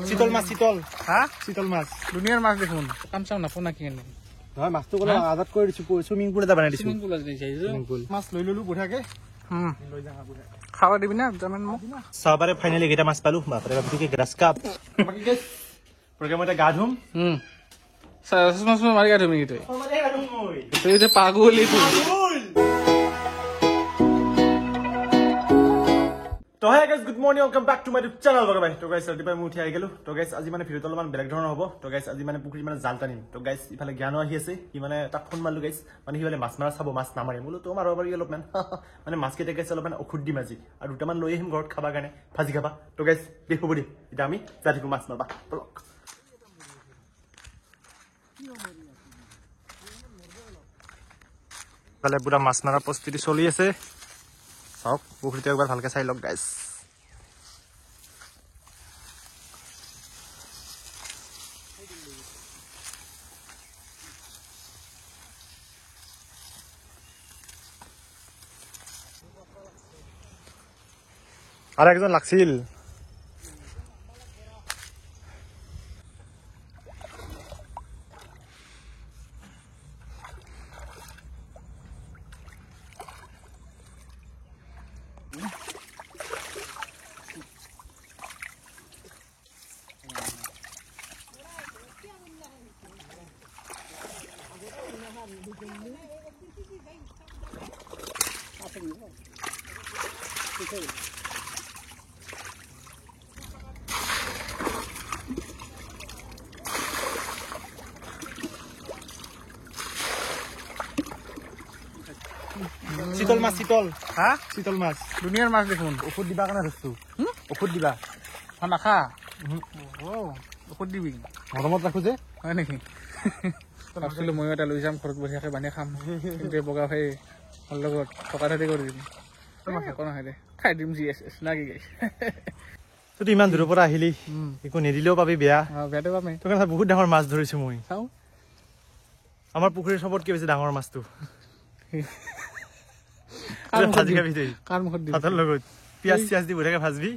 শীতল মাছ শীতল হ্যাঁ শীতল মাছ দুনিয়ার মাছ দেখুন কাম চাম নাপো নাকি এনে নহয় মাছটো কলে আজাদ কৰি দিছো সুইমিং পুল এটা বনাই দিছো সুইমিং পুল আছে সুইমিং পুল মাছ লৈ ললো বঢ়িয়াকে লৈ যাম বঢ়িয়া খাওয়া দিবি না জামেন মোক সবারে ফাইনালি এটা মাছ পালো বাপরে বাপরে গ্রাস কাপ বাকি গাইস প্রোগ্রামটা গা ধুম মাছ মারি গা তুমি তুই আমারে গা ধুম তুই যে পাগলি তুই তো hey guys good morning welcome back to my YouTube channel বগা ভাই তো গাইস ৰাতিপুৱা মই উঠি আহি গেলো তো গাইস আজি মানে ভিডিওটো অলপমান বেলেগ ধৰণৰ হ'ব তো গাইস আজি মানে পুখুৰী মানে জাল টানিম তো গাইস ইফালে জ্ঞানো আহি আছে কি মানে তাক ফোন মাৰলো গাইস মানে হিবালে মাছ মাৰা চাব মাছ নামাৰে বোলো তো মাৰব পাৰি অলপমান মানে মাছ কেইটা গাইস অলপমান ঔষধ দিম আজি আৰু দুটামান লৈ আহিম ঘৰত খাবা কাৰণে ভাজি খাবা তো গাইস দেখো বডি এটা আমি যাতিকো মাছ মাৰবা ব্লক তালে পুৰা মাছ মাৰা প্ৰস্তুতি চলি আছে সব পুখুৰীতে একবাৰ ভালকে চাই লওক গাইস আর একজন লাগছিল শীতল মাছ শীতল হ্যাঁ শীতল মাছ দুনিয়ার মাছ দেখুন ঔষধ দিবা কাৰণে ধৰছো ঔষধ দিবা নাখা ঔষধ দিবি মৰমত ৰাখো যে হয় নেকি ভাবছিলো ময়ো এটা লৈ যাম ঘৰত বঢ়িয়াকে বান্ধি খাম কিন্তু বগা ভাই ভাল লগত টকা ধাতি কৰি দিম একো নহয় দে খাই দিম জি এছ না কি গাইছ তই ইমান দূৰৰ পৰা আহিলি একো নিদিলেও পাবি বেয়া বেয়াটো পামেই তোৰ কাৰণে বহুত ডাঙৰ মাছ ধৰিছো মই চাওঁ আমাৰ পুখুৰীৰ চবতকে বেছি ডাঙৰ মাছটো ভাজি খাবি তই কাৰ মুখত দিবি ভাতৰ লগত পিয়াজ চিয়াজ দি বঢ়িয়াকে ভাজবি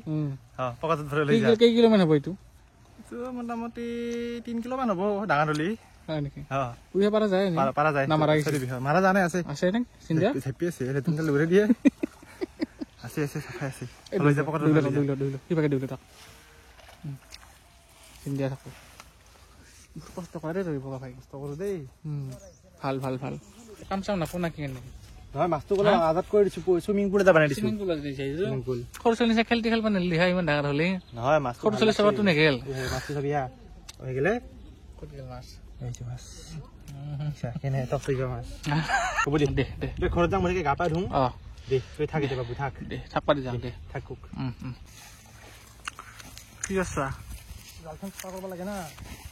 পকাটোত ভৰাই লৈ যা কেই কিলো মান হ'ব এইটো মোটামুটি 3 কিলো মান হ'ব ডাঙৰ হলি হয় নেকি পুৰিব পৰা যায় পাৰা যায় মাৰা জানে আছে আছে নে চিন্তা হেপি আছে তুমি লৰে দিয়ে আছে আছে চাফাই আছে লৈ যা পকাটোত দুইলো কিবাকে দিলে তাক চিন্তা থাকো কষ্ট কৰে তই বগা ভাই কষ্ট কৰো দেই ভাল ভাল ভাল কাম চাম নাপো নাকি এনে নহয় মাছটো কলে আজাদ কৰি দিছো সুইমিং পুল এটা বনাই দিছো সুইমিং পুল আছে সুইমিং পুল সৰু চলি খেলবা নেলি হয় ইমান ডাঙৰ হলি নহয় মাছ সৰু চলি সবটো নেগেল মাছটো চাবি হা হৈ গেলে কটিল মাছ এইটো মাছ কেনে টপ হৈ গা মাছ হ'ব দে দে ঘৰত যাম মই গা পা ধুম দে তই থাকি দে বাবু থাক দে থাকবা দি যাম দে থাকুক কি আছা জালখন চাফা কৰিব লাগে না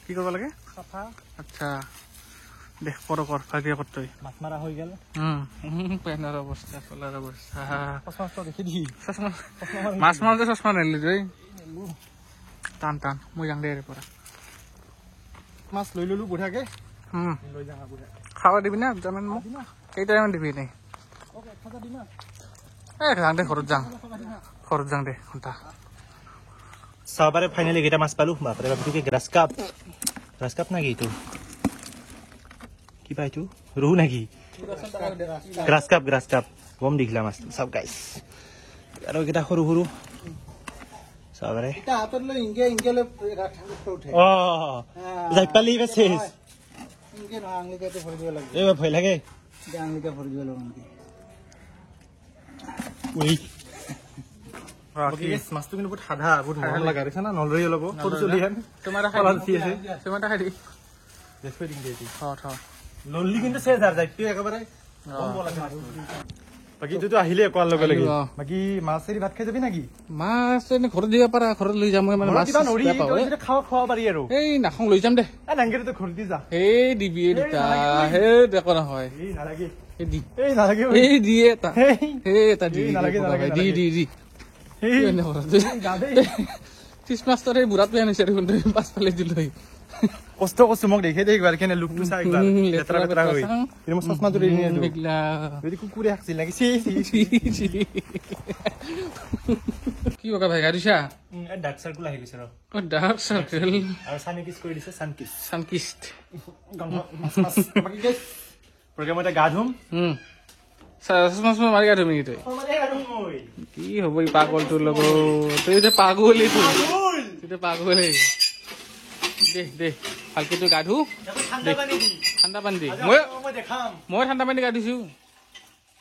কি কৰিব লাগে চাফা আচ্ছা দেখ কৰ ভাগিয়া কৰ তই মাছ মাৰা হৈ গেল পেনৰ অৱস্থা চলাৰ অৱস্থা চচমাটো দেখি দি মাছ মাৰোঁতে চচমা নেলি তই টান টান মই যাম দে ইয়াৰ পৰা মাছ লৈ ললো বঢ়িয়াকে লৈ যাম বঢ়িয়া খাওয়া দিবি না জামেন মোক কেইটামান দিবি এনেই যাম দে ঘৰত যাম দে ঘণ্টা সবারে ফাইনালি এটা মাছ পালো বাপরে বাপরে গ্রাস কাপ নাকি এইটো কি পাই এইটো রহু নাকি গ্রাস কাপ গম দেখিলা মাছ সব গাইস আর এটা সরু সরু সবারে এটা হাতত লৈ ইনকে লৈ উঠে ও যাই পালি বেছেস ইনকে না আঙুলিতে ভৰি দিব লাগে এই ভয় লাগে আঙুলিতে ভৰি দিব লাগে ওই মাছটো কিন্তু বহুত সাধা বহুত মৰম লগা দেখিছা না নলৰি অলপ সৰু চলি হেন তোমাৰ খাই দি দেখুৱাই দিম দে থ নললি কিন্তু চেজ আৰ যাইতো একেবাৰে কম লাগে বাকি তুই তো আহিলে কোৱাৰ লগে লগে বাকি মাছেৰি ভাত খাই যাবি নাকি মাছ এনে ঘৰত দিব পাৰা ঘৰত লৈ যাম মই মানে মাছ নৰি খাওয়া পাৰি আৰু এই নাখাওঁ লৈ যাম দে নাংগেৰে তো ঘৰত দি যা এই দিবি দুটা হে দেখো নহয় এই নালাগে এই নালাগে এই দিয়ে এটা এটা দি দি খ্ৰীষ্টমাছৰ এই বুঢ়াটো আনিছে দেখোন পাছফালে দিলৈ কষ্ট করছো মোক দেখে দে একবার কেনে লুকটু চাই একবার লেতরা লেতরা হই কিন্তু মই চশমা জুৰি নিয়ে মেগলা যদি কুকুৰে হাকছিল লাগি চি কি বগা ভাই গাড়িছা ডাৰ্ক চাৰ্কুল আহি গৈছে ৰ অ ডাৰ্ক চাৰ্কেল আৰু ছানি কিছ কৰি দিছে ছানকিছ সানকিষ্ট বাকী গাইছ প্ৰগ্ৰাম এটা গা ধুম মাছ মাৰি গা তুমি তই কি হ'ব এই পাগলটোৰ লগত তই যে পাগলেই তুই পাগলেই দে ভালকে তই গা ধু ঠাণ্ডা পানী দি মই ঠাণ্ডা পানী গা ধুইছো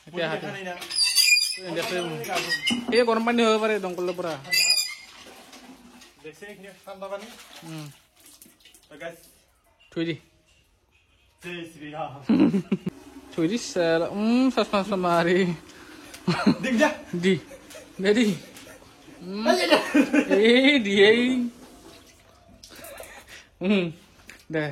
এতিয়া এই গৰম পানী হ'ব পাৰে দমকলৰ পৰা থৈ দি থৈ দি চাচ মাৰি দি দে দি এই দিয়ে দে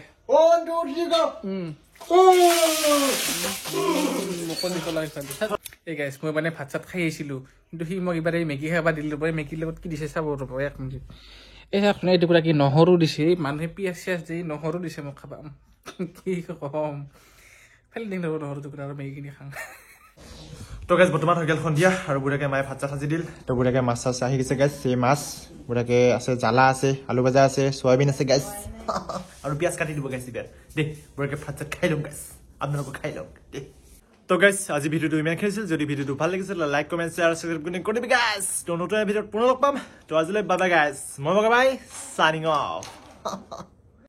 এই গাইছ মই মানে ভাত চাত খাই আহিছিলো কিন্তু সি মোক এইবাৰ এই মেগী খাবা দিলো মেগীৰ লগত কি দিছে চাব ৰ'ব 1 মিনিট এই আপোনাৰ এইটো পুৰা কি নহৰু দিছে মানুহে পিঁয়াজ চিয়াজ দি নহৰু দিছে মোক খাবা কি কম ফেলি দিম ৰ'ব নহৰু টুকুৰা আৰু মেগীখিনি খাওঁ তো গাইছ বৰ্তমান হৈ গ'ল সন্ধিয়া আৰু বুঢ়াকে মায়ে ভাত চাত সাজি দিল তো বুঢ়াকে মাছ চাছ আহি গৈছে গাইছ এই মাছ বুঢ়াকে আছে জ্বালা আছে আলু ভাজা আছে চয়াবিন আছে গাইছ আৰু পিঁয়াজ কাটি দিব গাইছ এইবাৰ দেই বুঢ়াকে ভাত চাত খাই ল'ম গাইছ আপোনালোকে খাই লওক দেই তো গাইছ আজি ভিডিঅ'টো ইমান খেলিছিল যদি ভিডিঅ'টো ভাল লাগিছিল লাইক কমেণ্ট শ্বেয়াৰ ছাবস্ক্ৰাইব কৰি দিবি গাইছ তো নতুন ভিডিঅ'ত পুনৰ লগ পাম তো আজিলৈ বাই বাই গাইছ মই বগা বাই চাইনিং অফ